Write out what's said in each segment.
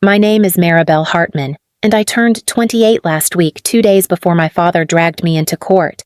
My name is Maribel Hartman, and I turned 28 last week, 2 days before my father dragged me into court.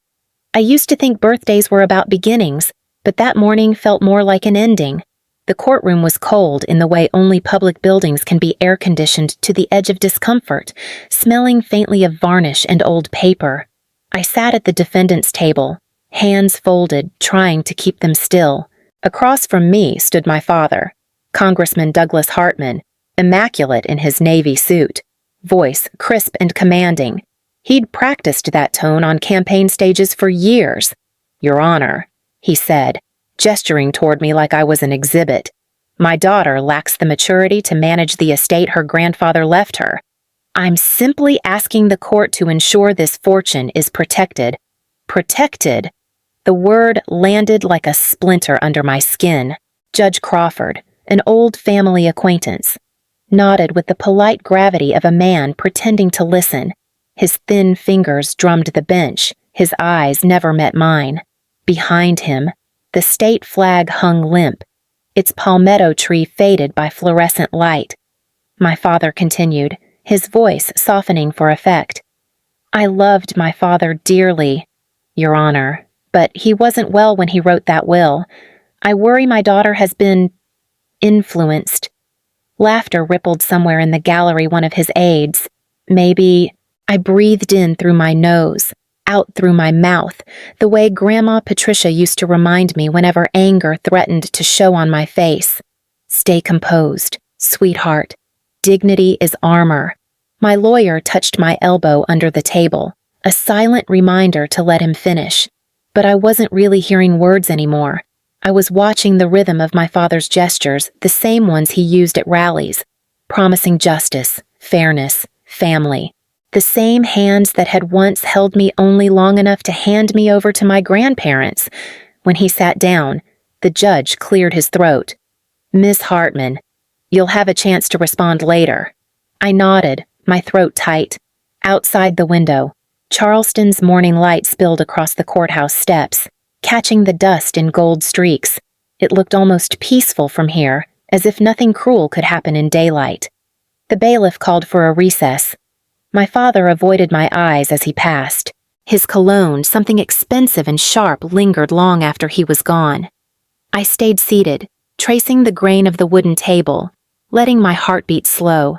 I used to think birthdays were about beginnings, but that morning felt more like an ending. The courtroom was cold in the way only public buildings can be air-conditioned to the edge of discomfort, smelling faintly of varnish and old paper. I sat at the defendant's table, hands folded, trying to keep them still. Across from me stood my father, Congressman Douglas Hartman, immaculate in his navy suit, voice crisp and commanding. He'd practiced that tone on campaign stages for years. "Your Honor," he said, gesturing toward me like I was an exhibit. "My daughter lacks the maturity to manage the estate her grandfather left her. I'm simply asking the court to ensure this fortune is protected." Protected? The word landed like a splinter under my skin. Judge Crawford, an old family acquaintance, nodded with the polite gravity of a man pretending to listen. His thin fingers drummed the bench. His eyes never met mine. Behind him, the state flag hung limp, its palmetto tree faded by fluorescent light. My father continued, his voice softening for effect. "I loved my father dearly, Your Honor, but he wasn't well when he wrote that will. I worry my daughter has been influenced." Laughter rippled somewhere in the gallery. One of his aides. "Maybe..." I breathed in through my nose, out through my mouth, the way Grandma Patricia used to remind me whenever anger threatened to show on my face. "Stay composed, sweetheart. Dignity is armor." My lawyer touched my elbow under the table, a silent reminder to let him finish. But I wasn't really hearing words anymore. I was watching the rhythm of my father's gestures, the same ones he used at rallies, promising justice, fairness, family. The same hands that had once held me only long enough to hand me over to my grandparents. When he sat down, the judge cleared his throat. "Miss Hartman, you'll have a chance to respond later." I nodded, my throat tight. Outside the window, Charleston's morning light spilled across the courthouse steps, catching the dust in gold streaks. It looked almost peaceful from here, as if nothing cruel could happen in daylight. The bailiff called for a recess. My father avoided my eyes as he passed. His cologne, something expensive and sharp, lingered long after he was gone. I stayed seated, tracing the grain of the wooden table, letting my heart beat slow.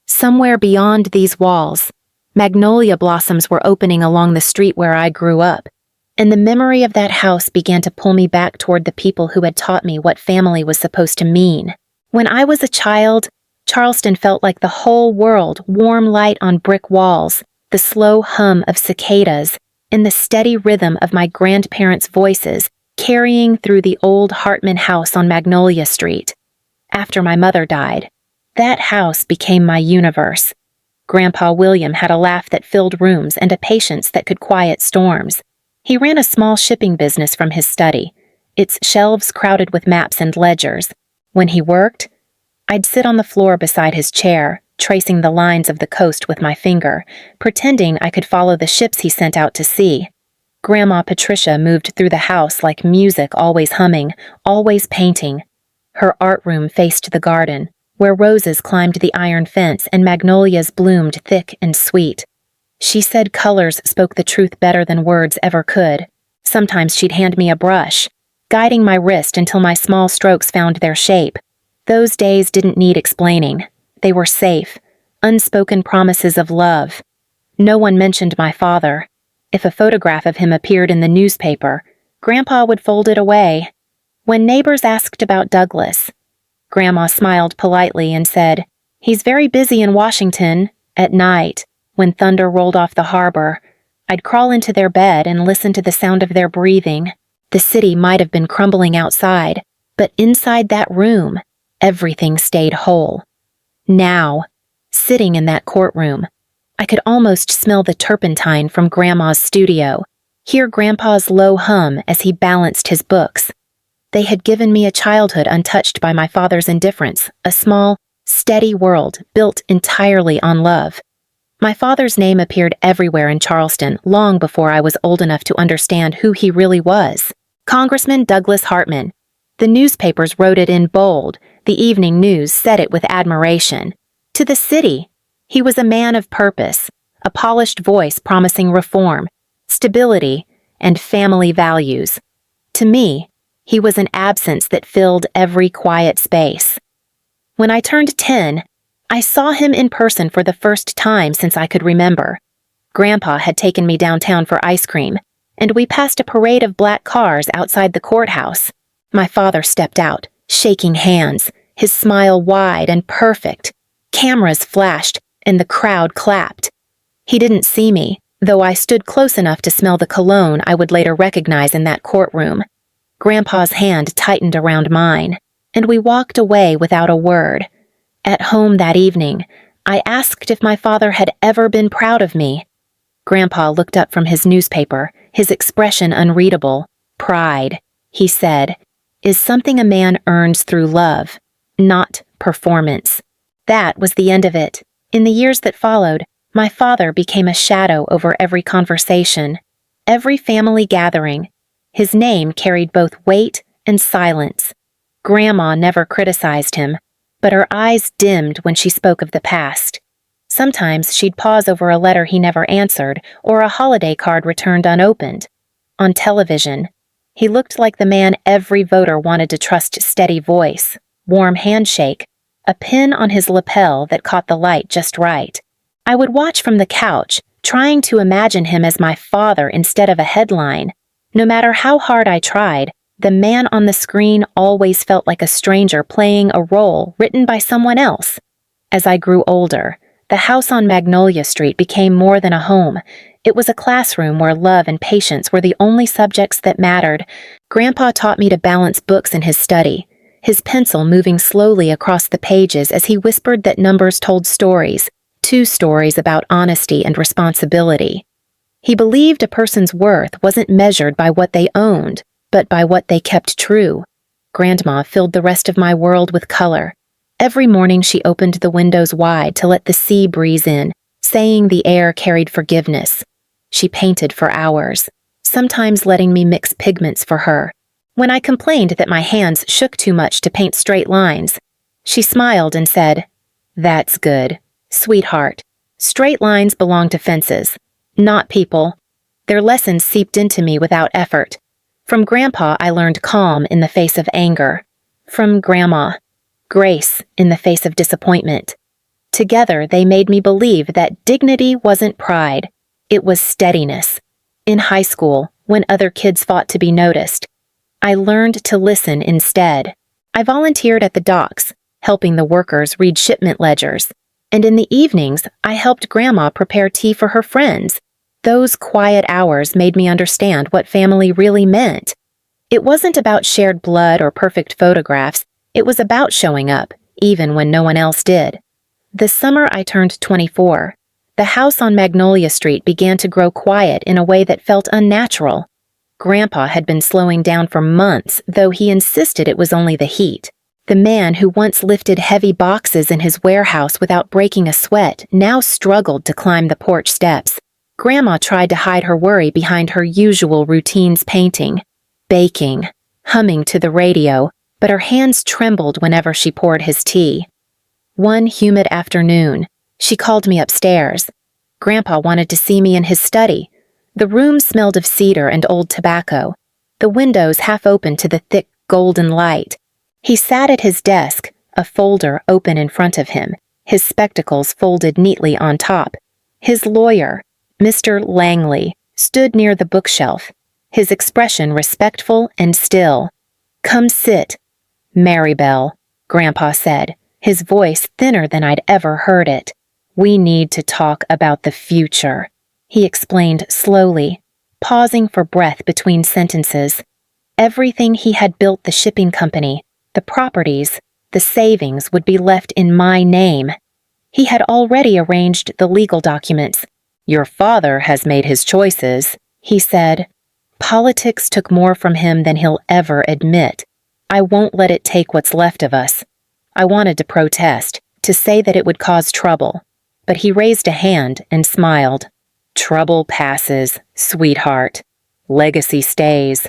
Somewhere beyond these walls, magnolia blossoms were opening along the street where I grew up, and the memory of that house began to pull me back toward the people who had taught me what family was supposed to mean. When I was a child, Charleston felt like the whole world, warm light on brick walls, the slow hum of cicadas, and the steady rhythm of my grandparents' voices carrying through the old Hartman house on Magnolia Street. After my mother died, that house became my universe. Grandpa William had a laugh that filled rooms and a patience that could quiet storms. He ran a small shipping business from his study, its shelves crowded with maps and ledgers. When he worked, I'd sit on the floor beside his chair, tracing the lines of the coast with my finger, pretending I could follow the ships he sent out to sea. Grandma Patricia moved through the house like music, always humming, always painting. Her art room faced the garden, where roses climbed the iron fence and magnolias bloomed thick and sweet. She said colors spoke the truth better than words ever could. Sometimes she'd hand me a brush, guiding my wrist until my small strokes found their shape. Those days didn't need explaining. They were safe, unspoken promises of love. No one mentioned my father. If a photograph of him appeared in the newspaper, Grandpa would fold it away. When neighbors asked about Douglas, Grandma smiled politely and said, "He's very busy in Washington." At night, when thunder rolled off the harbor, I'd crawl into their bed and listen to the sound of their breathing. The city might have been crumbling outside, but inside that room, everything stayed whole. Now, sitting in that courtroom, I could almost smell the turpentine from Grandma's studio, hear Grandpa's low hum as he balanced his books. They had given me a childhood untouched by my father's indifference, a small, steady world built entirely on love. My father's name appeared everywhere in Charleston long before I was old enough to understand who he really was. Congressman Douglas Hartman. The newspapers wrote it in bold. The evening news said it with admiration. To the city. He was a man of purpose, a polished voice promising reform, stability, and family values. To me, he was an absence that filled every quiet space. When I turned 10, I saw him in person for the first time since I could remember. Grandpa had taken me downtown for ice cream, and we passed a parade of black cars outside the courthouse. My father stepped out, shaking hands, his smile wide and perfect. Cameras flashed, and the crowd clapped. He didn't see me, though I stood close enough to smell the cologne I would later recognize in that courtroom. Grandpa's hand tightened around mine, and we walked away without a word. At home that evening, I asked if my father had ever been proud of me. Grandpa looked up from his newspaper, his expression unreadable. Pride, he said, is something a man earns through love, not performance. That was the end of it. In the years that followed, my father became a shadow over every conversation, every family gathering. His name carried both weight and silence. Grandma never criticized him, but her eyes dimmed when she spoke of the past. Sometimes she'd pause over a letter he never answered or a holiday card returned unopened. On television, he looked like the man every voter wanted to trust: steady voice, warm handshake, a pin on his lapel that caught the light just right. I would watch from the couch, trying to imagine him as my father instead of a headline. No matter how hard I tried, the man on the screen always felt like a stranger playing a role written by someone else. As I grew older, the house on Magnolia Street became more than a home. It was a classroom where love and patience were the only subjects that mattered. Grandpa taught me to balance books in his study, his pencil moving slowly across the pages as he whispered that numbers told stories, 2 stories about honesty and responsibility. He believed a person's worth wasn't measured by what they owned, but by what they kept true. Grandma filled the rest of my world with color. Every morning she opened the windows wide to let the sea breeze in, saying the air carried forgiveness. She painted for hours, sometimes letting me mix pigments for her. When I complained that my hands shook too much to paint straight lines, she smiled and said, "That's good, sweetheart. Straight lines belong to fences, not people." Their lessons seeped into me without effort. From Grandpa, I learned calm in the face of anger. From Grandma, grace in the face of disappointment. Together, they made me believe that dignity wasn't pride, it was steadiness. In high school, when other kids fought to be noticed, I learned to listen instead. I volunteered at the docks, helping the workers read shipment ledgers, and in the evenings, I helped Grandma prepare tea for her friends. Those quiet hours made me understand what family really meant. It wasn't about shared blood or perfect photographs, it was about showing up, even when no one else did. The summer I turned 24, the house on Magnolia Street began to grow quiet in a way that felt unnatural. Grandpa had been slowing down for months, though he insisted it was only the heat. The man who once lifted heavy boxes in his warehouse without breaking a sweat now struggled to climb the porch steps. Grandma tried to hide her worry behind her usual routines: painting, baking, humming to the radio, but her hands trembled whenever she poured his tea. One humid afternoon, she called me upstairs. Grandpa wanted to see me in his study. The room smelled of cedar and old tobacco, the windows half open to the thick golden light. He sat at his desk, a folder open in front of him, his spectacles folded neatly on top. His lawyer, Mr. Langley, stood near the bookshelf, his expression respectful and still. "Come sit, Maribel," Grandpa said, his voice thinner than I'd ever heard it. "We need to talk about the future," he explained slowly, pausing for breath between sentences. Everything he had built, the shipping company, the properties, the savings, would be left in my name. He had already arranged the legal documents. "Your father has made his choices," he said. "Politics took more from him than he'll ever admit. I won't let it take what's left of us." I wanted to protest, to say that it would cause trouble, but he raised a hand and smiled. "Trouble passes, sweetheart. Legacy stays."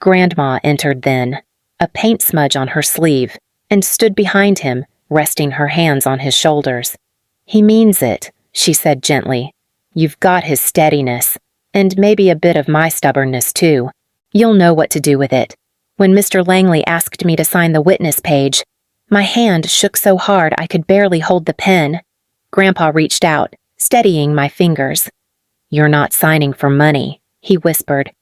Grandma entered then, a paint smudge on her sleeve, and stood behind him, resting her hands on his shoulders. "He means it," she said gently. "You've got his steadiness, and maybe a bit of my stubbornness too. You'll know what to do with it." When Mr. Langley asked me to sign the witness page, my hand shook so hard I could barely hold the pen. Grandpa reached out, steadying my fingers. "You're not signing for money," he whispered.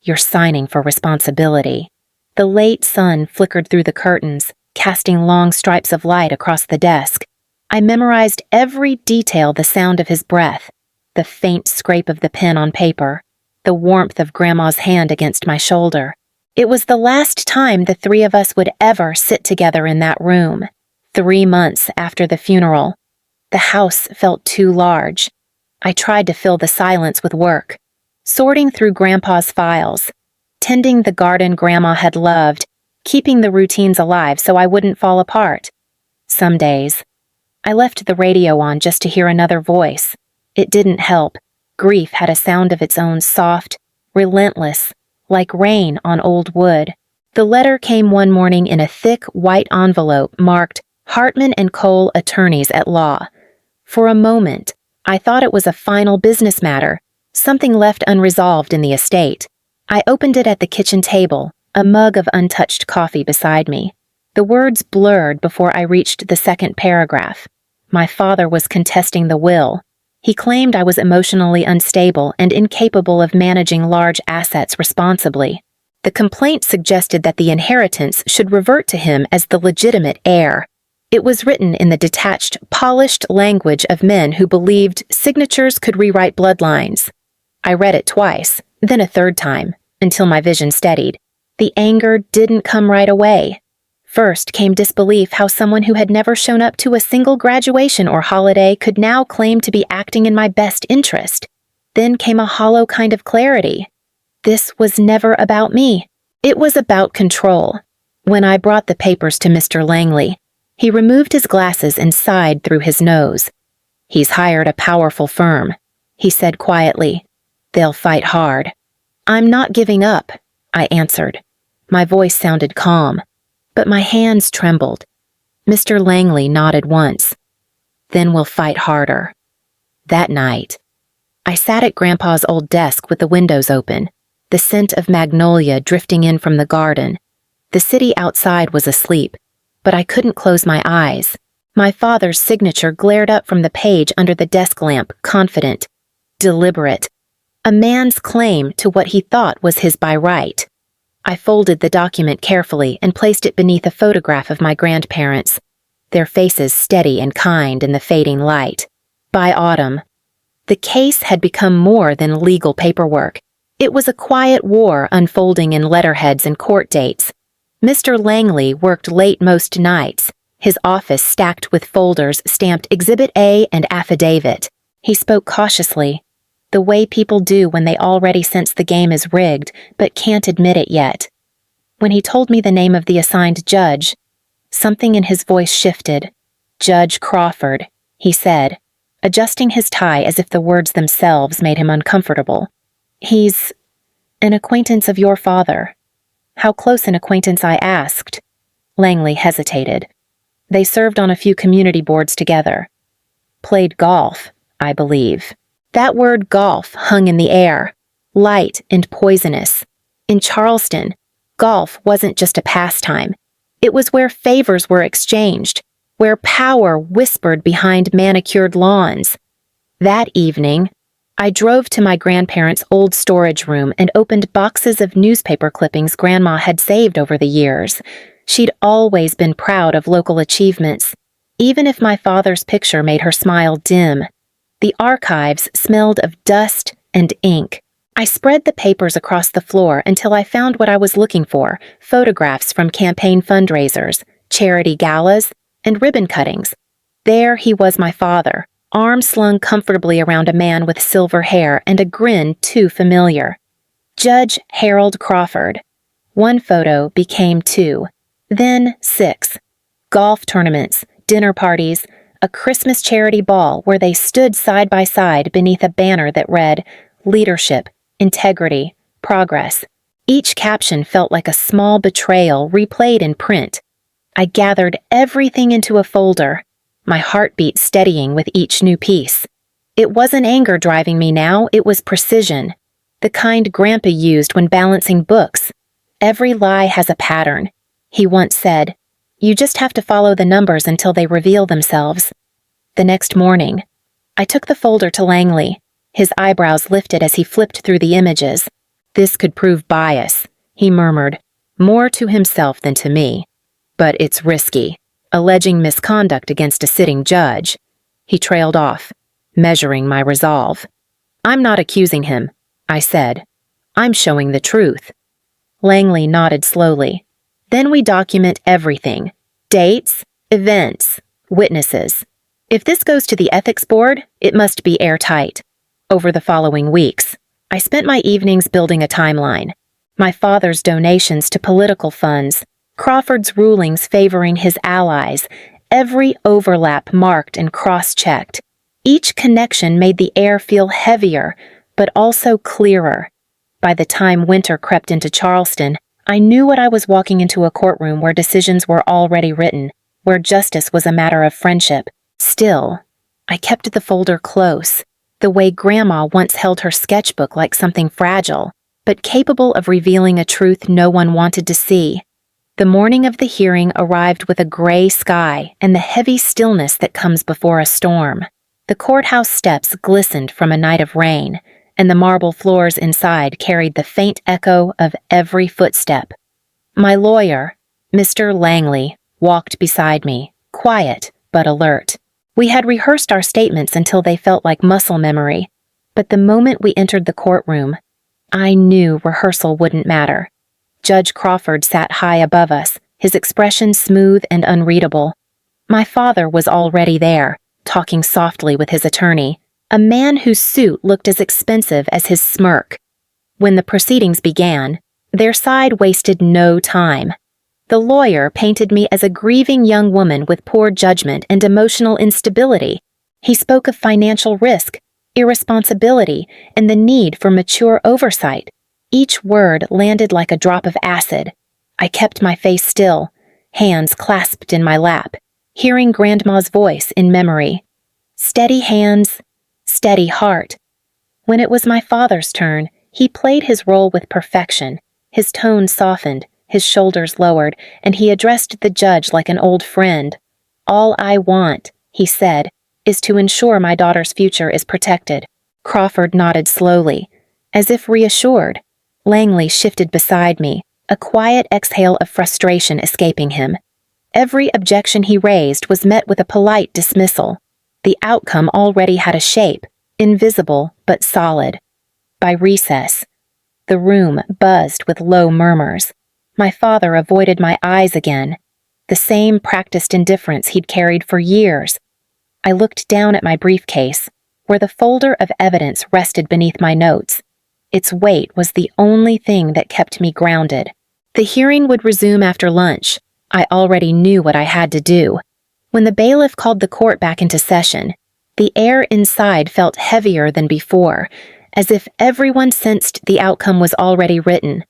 "You're signing for responsibility." The late sun flickered through the curtains, casting long stripes of light across the desk. I memorized every detail: the sound of his breath, the faint scrape of the pen on paper, the warmth of Grandma's hand against my shoulder. It was the last time the three of us would ever sit together in that room. 3 months after the funeral. The house felt too large. I tried to fill the silence with work, sorting through Grandpa's files, tending the garden Grandma had loved, keeping the routines alive so I wouldn't fall apart. Some days, I left the radio on just to hear another voice. It didn't help. Grief had a sound of its own, soft, relentless, like rain on old wood. The letter came one morning in a thick white envelope marked Hartman and Cole, Attorneys at Law. For a moment, I thought it was a final business matter, something left unresolved in the estate. I opened it at the kitchen table, a mug of untouched coffee beside me. The words blurred before I reached the second paragraph. My father was contesting the will. He claimed I was emotionally unstable and incapable of managing large assets responsibly. The complaint suggested that the inheritance should revert to him as the legitimate heir. It was written in the detached, polished language of men who believed signatures could rewrite bloodlines. I read it twice, then a third time, until my vision steadied. The anger didn't come right away. First came disbelief how someone who had never shown up to a single graduation or holiday could now claim to be acting in my best interest. Then came a hollow kind of clarity. This was never about me. It was about control. When I brought the papers to Mr. Langley, he removed his glasses and sighed through his nose. "He's hired a powerful firm," he said quietly. "They'll fight hard." "I'm not giving up," I answered. My voice sounded calm, but my hands trembled. Mr. Langley nodded once. "Then we'll fight harder." That night, I sat at Grandpa's old desk with the windows open, the scent of magnolia drifting in from the garden. The city outside was asleep, but I couldn't close my eyes. My father's signature glared up from the page under the desk lamp, confident, deliberate, a man's claim to what he thought was his by right. I folded the document carefully and placed it beneath a photograph of my grandparents, their faces steady and kind in the fading light. By autumn, the case had become more than legal paperwork. It was a quiet war unfolding in letterheads and court dates. Mr. Langley worked late most nights, his office stacked with folders stamped Exhibit A and Affidavit. He spoke cautiously, the way people do when they already sense the game is rigged but can't admit it yet. When he told me the name of the assigned judge, something in his voice shifted. "Judge Crawford," he said, adjusting his tie as if the words themselves made him uncomfortable. "He's an acquaintance of your father." How close an acquaintance, I asked. Langley hesitated. They served on a few community boards together. Played golf, I believe. That word golf hung in the air, light and poisonous. In Charleston, golf wasn't just a pastime. It was where favors were exchanged, where power whispered behind manicured lawns. That evening, I drove to my grandparents' old storage room and opened boxes of newspaper clippings Grandma had saved over the years. She'd always been proud of local achievements, even if my father's picture made her smile dim. The archives smelled of dust and ink. I spread the papers across the floor until I found what I was looking for: photographs from campaign fundraisers, charity galas, and ribbon cuttings. There he was, my father, arms slung comfortably around a man with silver hair and a grin too familiar. Judge Harold Crawford. One photo became 2, then 6. Golf tournaments, dinner parties, a Christmas charity ball where they stood side by side beneath a banner that read, "Leadership, Integrity, Progress." Each caption felt like a small betrayal replayed in print. I gathered everything into a folder, my heartbeat steadying with each new piece. It wasn't anger driving me now, it was precision. The kind Grandpa used when balancing books. Every lie has a pattern. He once said, "You just have to follow the numbers until they reveal themselves." The next morning, I took the folder to Langley. His eyebrows lifted as he flipped through the images. "This could prove bias," he murmured, more to himself than to me. "But it's risky, alleging misconduct against a sitting judge." He trailed off, measuring my resolve. "I'm not accusing him," I said. "I'm showing the truth." Langley nodded slowly. "Then we document everything. Dates, events, witnesses. If this goes to the ethics board, it must be airtight." Over the following weeks, I spent my evenings building a timeline. My father's donations to political funds, Crawford's rulings favoring his allies, every overlap marked and cross-checked. Each connection made the air feel heavier, but also clearer. By the time winter crept into Charleston, I knew what I was walking into: a courtroom where decisions were already written, where justice was a matter of friendship. Still, I kept the folder close, the way Grandma once held her sketchbook, like something fragile, but capable of revealing a truth no one wanted to see. The morning of the hearing arrived with a gray sky and the heavy stillness that comes before a storm. The courthouse steps glistened from a night of rain, and the marble floors inside carried the faint echo of every footstep. My lawyer, Mr. Langley, walked beside me, quiet but alert. We had rehearsed our statements until they felt like muscle memory, but the moment we entered the courtroom, I knew rehearsal wouldn't matter. Judge Crawford sat high above us, his expression smooth and unreadable. My father was already there, talking softly with his attorney, a man whose suit looked as expensive as his smirk. When the proceedings began, their side wasted no time. The lawyer painted me as a grieving young woman with poor judgment and emotional instability. He spoke of financial risk, irresponsibility, and the need for mature oversight. Each word landed like a drop of acid. I kept my face still, hands clasped in my lap, hearing Grandma's voice in memory. Steady hands, steady heart. When it was my father's turn, he played his role with perfection. His tone softened, his shoulders lowered, and he addressed the judge like an old friend. "All I want," he said, "is to ensure my daughter's future is protected." Crawford nodded slowly, as if reassured. Langley shifted beside me, a quiet exhale of frustration escaping him. Every objection he raised was met with a polite dismissal. The outcome already had a shape, invisible but solid. By recess, the room buzzed with low murmurs. My father avoided my eyes again, the same practiced indifference he'd carried for years. I looked down at my briefcase, where the folder of evidence rested beneath my notes. Its weight was the only thing that kept me grounded. The hearing would resume after lunch. I already knew what I had to do. When the bailiff called the court back into session, the air inside felt heavier than before, as if everyone sensed the outcome was already written.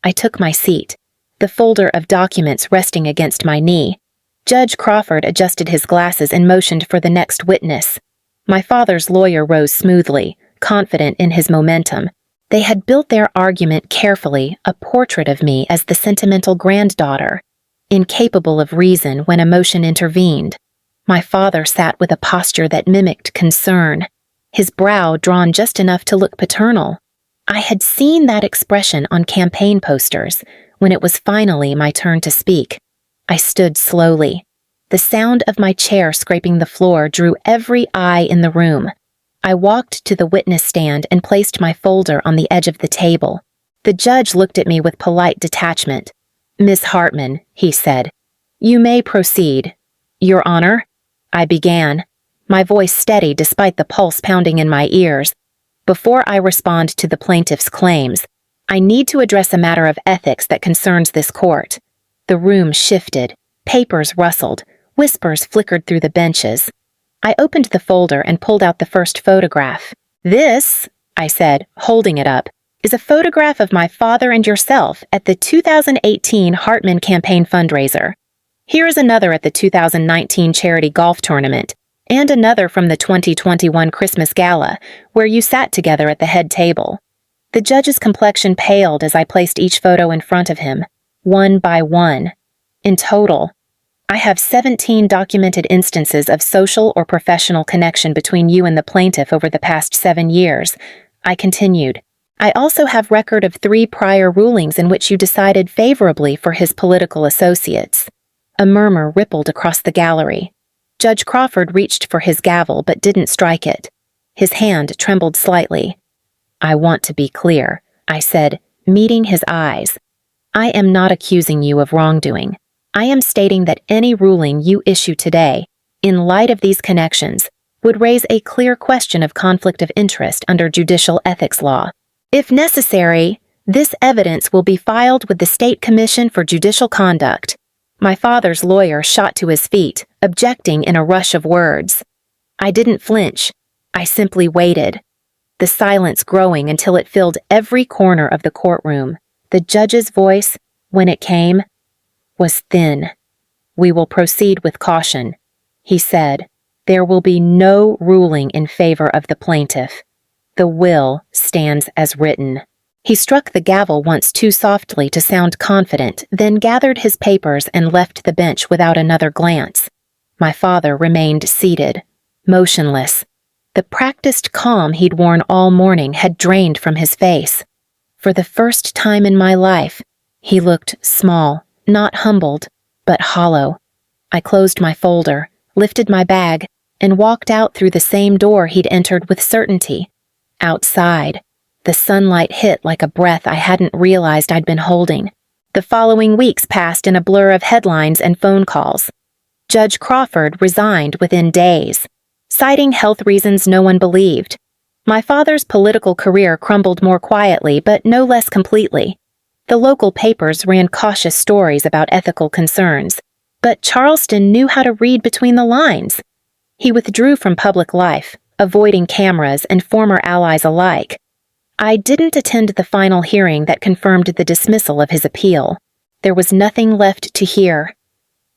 I took my seat, the folder of documents resting against my knee. Judge Crawford adjusted his glasses and motioned for the next witness. My father's lawyer rose smoothly, confident in his momentum. They had built their argument carefully, a portrait of me as the sentimental granddaughter, incapable of reason when emotion intervened. My father sat with a posture that mimicked concern, his brow drawn just enough to look paternal. I had seen that expression on campaign posters when it was finally my turn to speak. I stood slowly. The sound of my chair scraping the floor drew every eye in the room. I walked to the witness stand and placed my folder on the edge of the table. The judge looked at me with polite detachment. "Miss Hartman," he said, "you may proceed." "Your Honor," I began, my voice steady despite the pulse pounding in my ears. "Before I respond to the plaintiff's claims, I need to address a matter of ethics that concerns this court." The room shifted, papers rustled, whispers flickered through the benches. I opened the folder and pulled out the first photograph. "This," I said, holding it up, "is a photograph of my father and yourself at the 2018 Hartman campaign fundraiser." Here is another at the 2019 charity golf tournament, and another from the 2021 Christmas Gala, where you sat together at the head table. The judge's complexion paled as I placed each photo in front of him, one by one. In total, I have 17 documented instances of social or professional connection between you and the plaintiff over the past 7 years. I continued. I also have record of 3 prior rulings in which you decided favorably for his political associates. A murmur rippled across the gallery. Judge Crawford reached for his gavel but didn't strike it. His hand trembled slightly. I want to be clear, I said, meeting his eyes. I am not accusing you of wrongdoing. I am stating that any ruling you issue today, in light of these connections, would raise a clear question of conflict of interest under judicial ethics law. If necessary, this evidence will be filed with the State Commission for Judicial Conduct. My father's lawyer shot to his feet, objecting in a rush of words. I didn't flinch. I simply waited. The silence growing until it filled every corner of the courtroom. The judge's voice, when it came, was thin. We will proceed with caution, he said. There will be no ruling in favor of the plaintiff. The will stands as written. He struck the gavel once too softly to sound confident, then gathered his papers and left the bench without another glance. My father remained seated, motionless. The practiced calm he'd worn all morning had drained from his face. For the first time in my life, he looked small, not humbled, but hollow. I closed my folder, lifted my bag, and walked out through the same door he'd entered with certainty. Outside, the sunlight hit like a breath I hadn't realized I'd been holding. The following weeks passed in a blur of headlines and phone calls. Judge Crawford resigned within days, citing health reasons no one believed. My father's political career crumbled more quietly, but no less completely. The local papers ran cautious stories about ethical concerns, but Charleston knew how to read between the lines. He withdrew from public life, avoiding cameras and former allies alike. I didn't attend the final hearing that confirmed the dismissal of his appeal. There was nothing left to hear.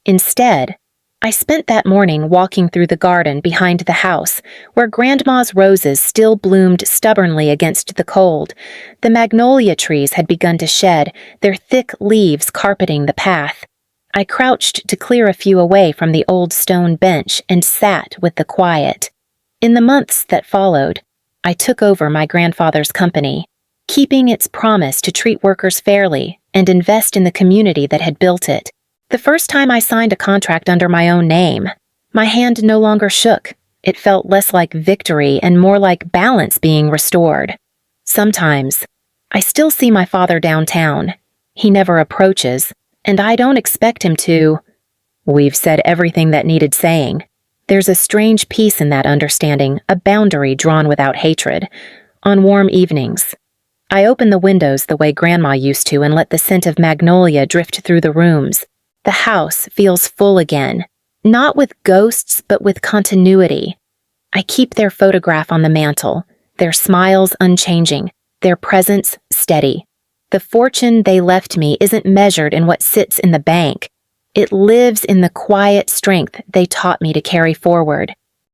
Instead, I spent that morning walking through the garden behind the house, where Grandma's roses still bloomed stubbornly against the cold. The magnolia trees had begun to shed, their thick leaves carpeting the path. I crouched to clear a few away from the old stone bench and sat with the quiet. In the months that followed, I took over my grandfather's company, keeping its promise to treat workers fairly and invest in the community that had built it. The first time I signed a contract under my own name, my hand no longer shook. It felt less like victory and more like balance being restored. Sometimes, I still see my father downtown. He never approaches, and I don't expect him to. We've said everything that needed saying. There's a strange peace in that understanding, a boundary drawn without hatred. On warm evenings, I open the windows the way Grandma used to and let the scent of magnolia drift through the rooms. The house feels full again, not with ghosts but with continuity. I keep their photograph on the mantel, their smiles unchanging, their presence steady. The fortune they left me isn't measured in what sits in the bank. It lives in the quiet strength they taught me to carry forward.